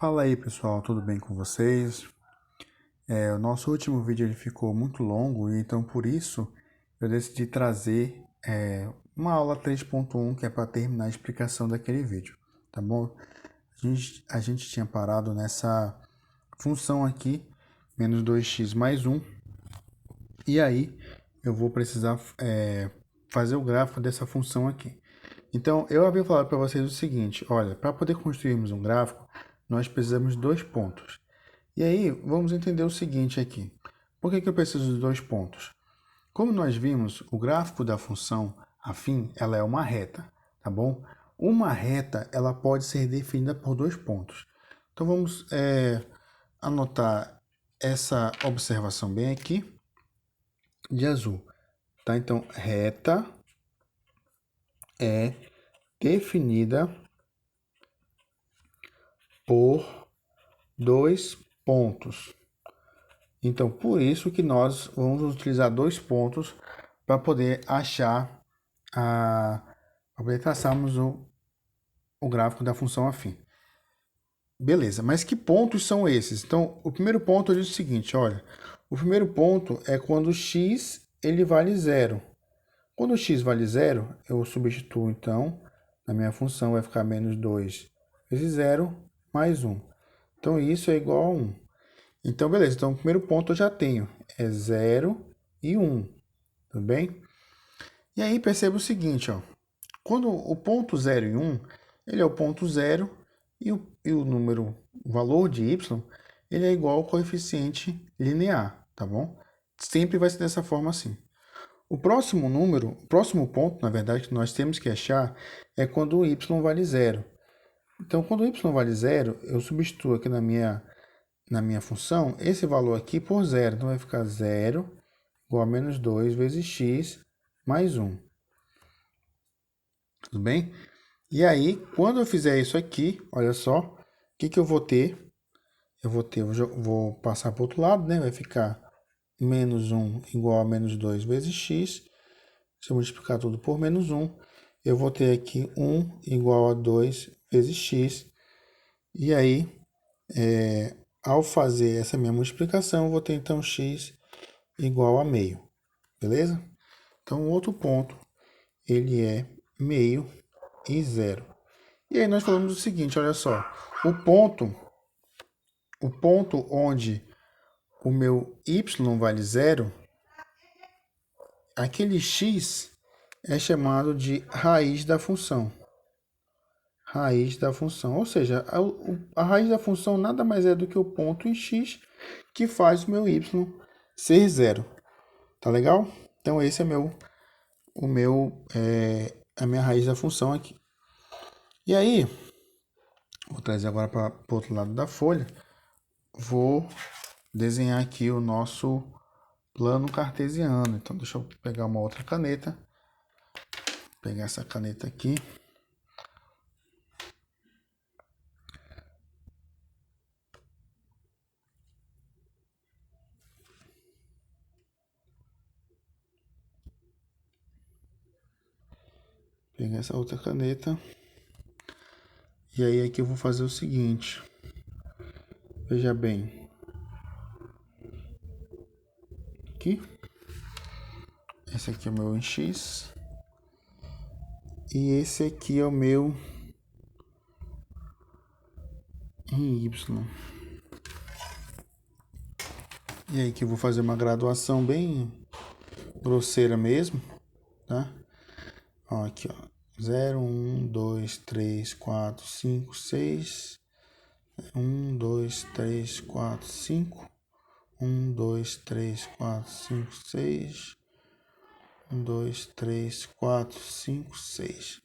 Fala aí pessoal, tudo bem com vocês? O nosso último vídeo ele ficou muito longo e então por isso eu decidi trazer uma aula 3.1 que é para terminar a explicação daquele vídeo, tá bom? A gente tinha parado nessa função aqui, menos 2x mais 1, e aí eu vou precisar fazer o gráfico dessa função aqui. Então, eu havia falado para vocês o seguinte, olha, para poder construirmos um gráfico, nós precisamos de dois pontos. E aí, vamos entender o seguinte aqui. Por que eu preciso de dois pontos? Como nós vimos, o gráfico da função afim, ela é uma reta, tá bom? Uma reta, ela pode ser definida por dois pontos. Então, vamos anotar essa observação bem aqui, de azul. Tá? Então, reta é definida por dois pontos. Então, por isso que nós vamos utilizar dois pontos para poder achar, para poder traçarmos o gráfico da função afim. Beleza, mas que pontos são esses? Então, o primeiro ponto eu digo o seguinte, olha, o primeiro ponto é quando x ele vale zero. Quando x vale zero, eu substituo, então, na minha função vai ficar menos 2 vezes zero mais 1. Então, isso é igual a 1. Então, beleza. Então, o primeiro ponto eu já tenho. É 0 e 1. Tudo bem? E aí, perceba o seguinte, ó. Quando o ponto 0 e 1, ele é o ponto 0 e o número, o valor de y, ele é igual ao coeficiente linear, tá bom? Sempre vai ser dessa forma assim. O próximo número, o próximo ponto, na verdade, que nós temos que achar é quando o y vale 0. Então, quando o y vale 0, eu substituo aqui na minha função esse valor aqui por zero. Então, vai ficar 0 igual a menos 2 vezes x mais 1. Tudo bem? E aí, quando eu fizer isso aqui, olha só, o que eu vou ter? Vou passar para o outro lado, né? Vai ficar menos 1 igual a menos 2 vezes x. Se eu multiplicar tudo por menos 1, eu vou ter aqui 1 igual a 2 vezes x. E aí, ao fazer essa minha multiplicação, eu vou ter então x igual a meio. Beleza? Então, o outro ponto, ele é meio e zero. E aí nós falamos o seguinte, olha só. O ponto onde o meu y vale zero, aquele x é chamado de raiz da função. Raiz da função. Ou seja, a raiz da função nada mais é do que o ponto em x que faz o meu y ser zero. Tá legal? Então esse é a minha raiz da função aqui. E aí, vou trazer agora para o outro lado da folha. Vou desenhar aqui o nosso plano cartesiano. Então, deixa eu pegar uma outra caneta. Pegar essa caneta aqui. Pegar essa outra caneta. E aí aqui eu vou fazer o seguinte. Veja bem. Aqui. Esse aqui é o meu em x. E esse aqui é o meu em y. E aí que eu vou fazer uma graduação bem grosseira mesmo, tá? Ó, aqui, ó. 0, 1, 2, 3, 4, 5, 6. 1, 2, 3, 4, 5. 1, 2, 3, 4, 5, 6. 1, 2, 3, 4, 5, 6.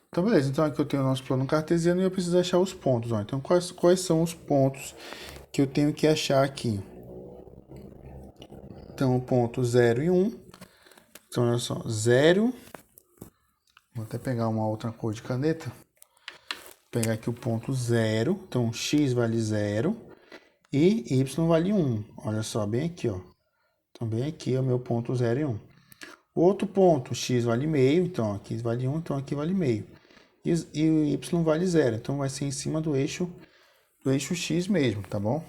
Então, beleza. Então, aqui eu tenho o nosso plano cartesiano e eu preciso achar os pontos. Ó. Então, quais são os pontos que eu tenho que achar aqui? Então, o ponto 0 e 1. Então, olha só. 0. Vou até pegar uma outra cor de caneta. Vou pegar aqui o ponto 0. Então, x vale 0 e y vale 1. Olha só, bem aqui, ó. Então, bem aqui é o meu ponto 0 e 1. O outro ponto, x vale meio. Então, aqui vale 1, então aqui vale meio. E o y vale 0. Então, vai ser em cima do eixo do eixo X mesmo, tá bom?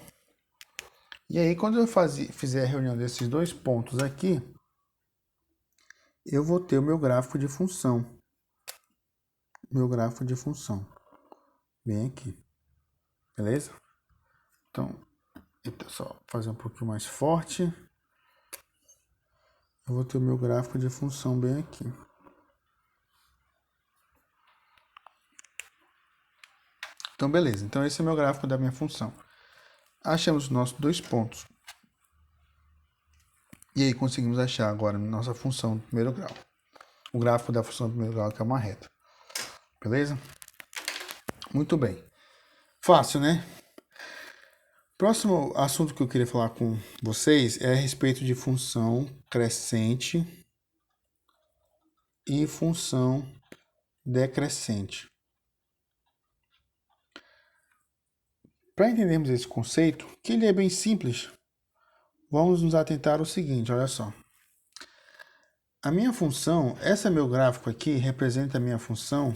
E aí, quando eu fizer a reunião desses dois pontos aqui, eu vou ter o meu gráfico de função. Meu gráfico de função. Bem aqui. Beleza? Então, só fazer um pouquinho mais forte. Eu vou ter o meu gráfico de função bem aqui. Então, beleza. Então, esse é o meu gráfico da minha função. Achamos os nossos dois pontos. E aí, conseguimos achar agora nossa função do primeiro grau. O gráfico da função do primeiro grau, que é uma reta. Beleza? Muito bem. Fácil, né? Próximo assunto que eu queria falar com vocês é a respeito de função crescente e função decrescente. Para entendermos esse conceito, que ele é bem simples, vamos nos atentar ao seguinte, olha só. A minha função, esse é meu gráfico aqui, representa a minha função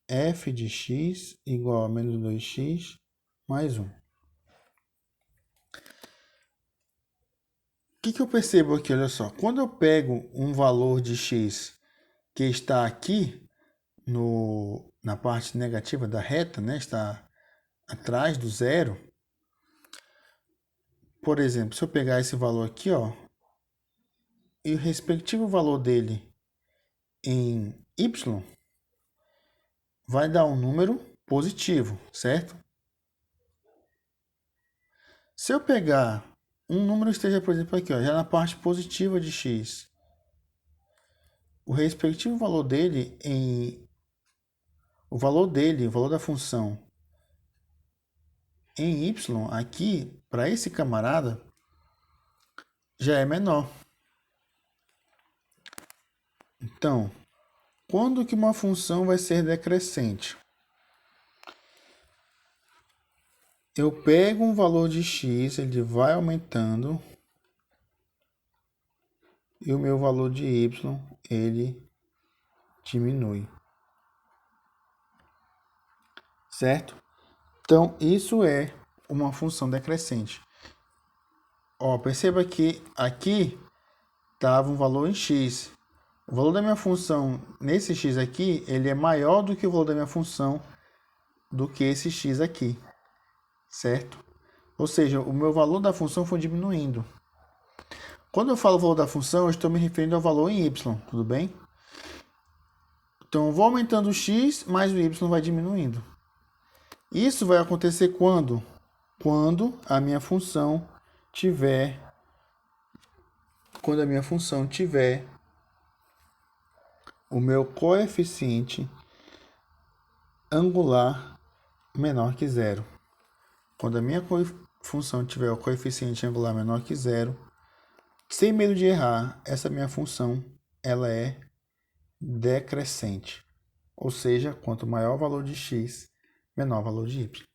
f de x igual a menos 2x mais 1. O que eu percebo aqui, olha só. Quando eu pego um valor de x que está aqui na parte negativa da reta, né, está atrás do zero. Por exemplo, se eu pegar esse valor aqui, ó, e o respectivo valor dele em y, vai dar um número positivo, certo? Se eu pegar um número que esteja, por exemplo, aqui, ó, já na parte positiva de x, o respectivo valor dele o valor da função em y aqui, para esse camarada, já é menor. Então, quando que uma função vai ser decrescente? Eu pego um valor de x, ele vai aumentando, e o meu valor de y, ele diminui. Certo? Então, isso é uma função decrescente. Ó, perceba que aqui estava um valor em x. O valor da minha função nesse x aqui, ele é maior do que o valor da minha função do que esse x aqui. Certo? Ou seja, o meu valor da função foi diminuindo. Quando eu falo valor da função, eu estou me referindo ao valor em y, tudo bem? Então, eu vou aumentando o x, mas o y vai diminuindo. Isso vai acontecer quando? Quando a minha função tiver o meu coeficiente angular menor que zero. Quando a minha função tiver o coeficiente angular menor que zero, sem medo de errar, essa minha função ela é decrescente. Ou seja, quanto maior o valor de x, menor o valor de y.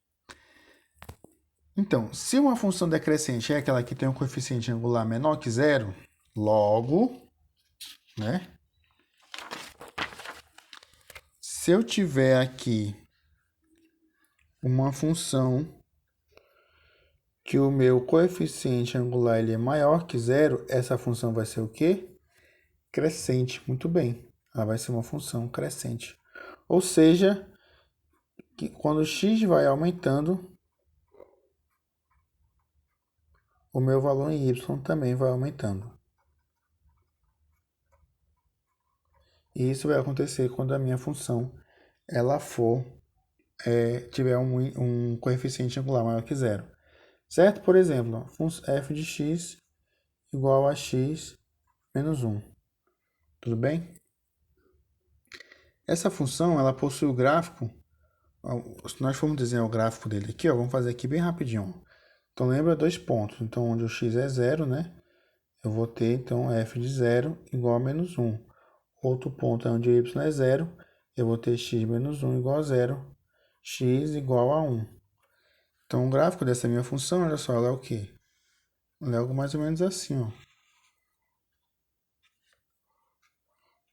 Então, se uma função decrescente é aquela que tem um coeficiente angular menor que zero, logo, né? Se eu tiver aqui uma função que o meu coeficiente angular ele é maior que zero, essa função vai ser o quê? Crescente. Muito bem. Ela vai ser uma função crescente. Ou seja, que quando x vai aumentando, o meu valor em y também vai aumentando. E isso vai acontecer quando a minha função ela tiver um coeficiente angular maior que zero. Certo? Por exemplo, f de x igual a x menos 1. Tudo bem? Essa função ela possui o gráfico. Se nós formos desenhar o gráfico dele aqui, ó, vamos fazer aqui bem rapidinho. Então lembra dois pontos. Então onde o x é zero, né? Eu vou ter então f de zero igual a menos 1. Outro ponto é onde o y é zero. Eu vou ter x menos 1 igual a zero. X igual a 1. Então o gráfico dessa minha função, olha só, ela é o quê? Ela é algo mais ou menos assim, ó.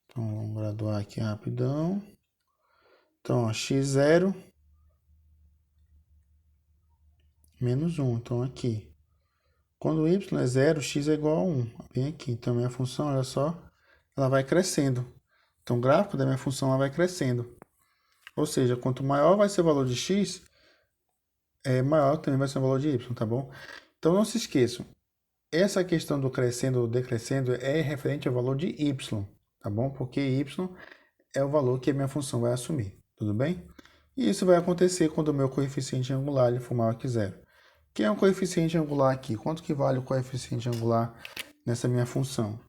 Então vamos graduar aqui rapidão. Então, ó, x0 menos 1. Então, aqui. Quando y é 0, x é igual a 1. Vem aqui. Então, minha função, olha só, ela vai crescendo. Então, o gráfico da minha função ela vai crescendo. Ou seja, quanto maior vai ser o valor de x, maior também vai ser o valor de y, tá bom? Então, não se esqueçam. Essa questão do crescendo ou decrescendo é referente ao valor de y, tá bom? Porque y é o valor que a minha função vai assumir, tudo bem? E isso vai acontecer quando o meu coeficiente angular ele for maior que zero. Que é um coeficiente angular aqui? Quanto que vale o coeficiente angular nessa minha função?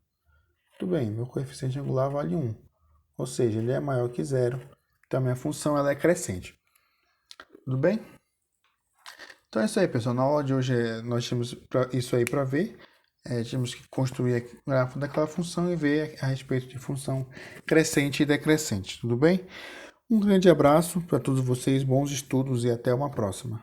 Tudo bem, meu coeficiente angular vale 1. Ou seja, ele é maior que zero. Então, a minha função ela é crescente. Tudo bem? Então é isso aí, pessoal. Na aula de hoje nós tínhamos isso aí para ver. Tínhamos que construir o gráfico daquela função e ver a respeito de função crescente e decrescente. Tudo bem? Um grande abraço para todos vocês, bons estudos e até uma próxima.